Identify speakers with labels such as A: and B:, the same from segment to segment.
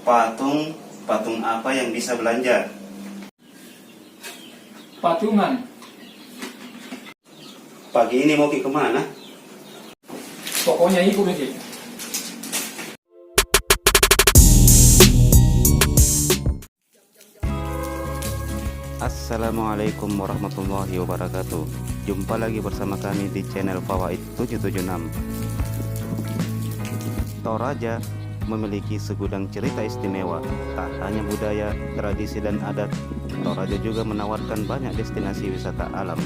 A: Patung apa yang bisa belanja?
B: Patungan.
A: Pagi ini mau kemana?
B: Pokoknya ikut aja.
A: Assalamualaikum warahmatullahi wabarakatuh. Jumpa lagi bersama kami di channel Fawaid 776. Toraja memiliki segudang cerita istimewa. Tak hanya budaya, tradisi dan adat, Toraja juga menawarkan banyak destinasi wisata alam.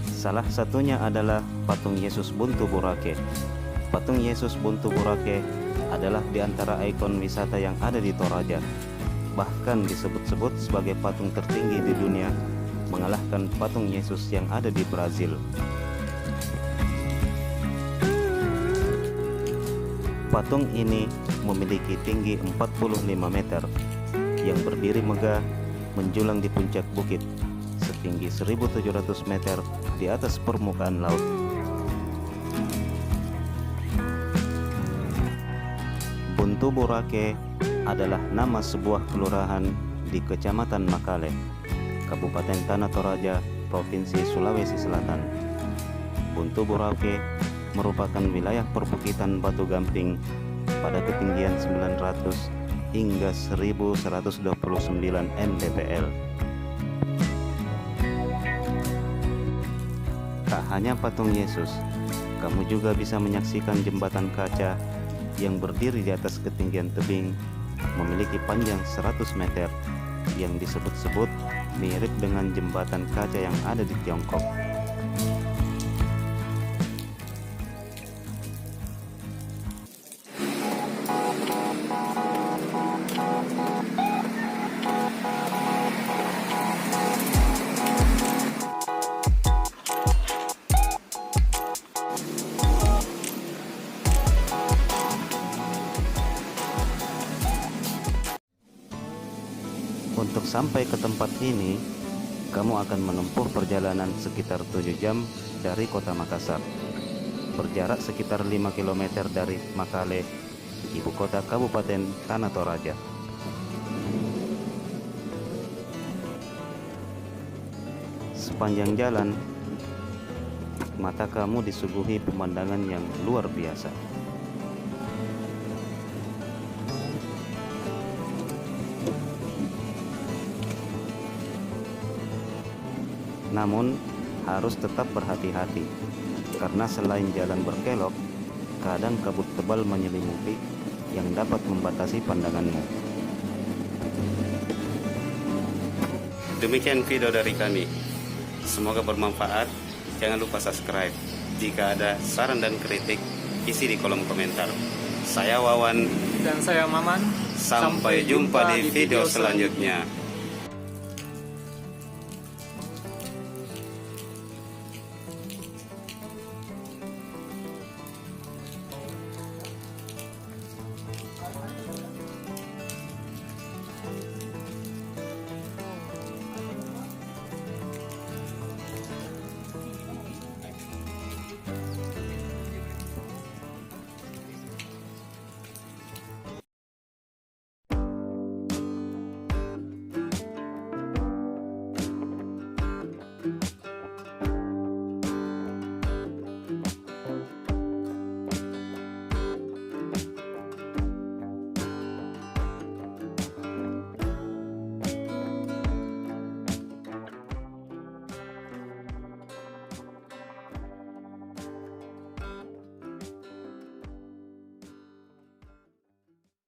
A: Salah satunya adalah patung Yesus Buntu Borake. Patung Yesus Buntu Borake adalah di antara ikon wisata yang ada di Toraja. Bahkan disebut-sebut sebagai patung tertinggi di dunia, mengalahkan patung Yesus yang ada di Brazil. Patung ini memiliki tinggi 45 meter, yang berdiri megah menjulang di puncak bukit, setinggi 1.700 meter di atas permukaan laut. Buntu Borake adalah nama sebuah kelurahan di Kecamatan Makale, Kabupaten Tanah Toraja, Provinsi Sulawesi Selatan. Buntu Borake merupakan wilayah perbukitan batu gamping pada ketinggian 900 hingga 1129 mdpl. Tak hanya patung Yesus, kamu juga bisa menyaksikan jembatan kaca yang berdiri di atas ketinggian tebing, memiliki panjang 100 meter, yang disebut-sebut mirip dengan jembatan kaca yang ada di Tiongkok. Untuk sampai ke tempat ini, kamu akan menempuh perjalanan sekitar 7 jam dari kota Makassar, berjarak sekitar 5 km dari Makale, ibu kota Kabupaten Tanah Toraja. Sepanjang jalan, mata kamu disuguhi pemandangan yang luar biasa. Namun, harus tetap berhati-hati, karena selain jalan berkelok, kadang kabut tebal menyelimuti yang dapat membatasi pandanganmu. Demikian video dari kami. Semoga bermanfaat. Jangan lupa subscribe. Jika ada saran dan kritik, isi di kolom komentar. Saya Wawan.
B: Dan saya Maman.
A: Sampai jumpa di video selanjutnya.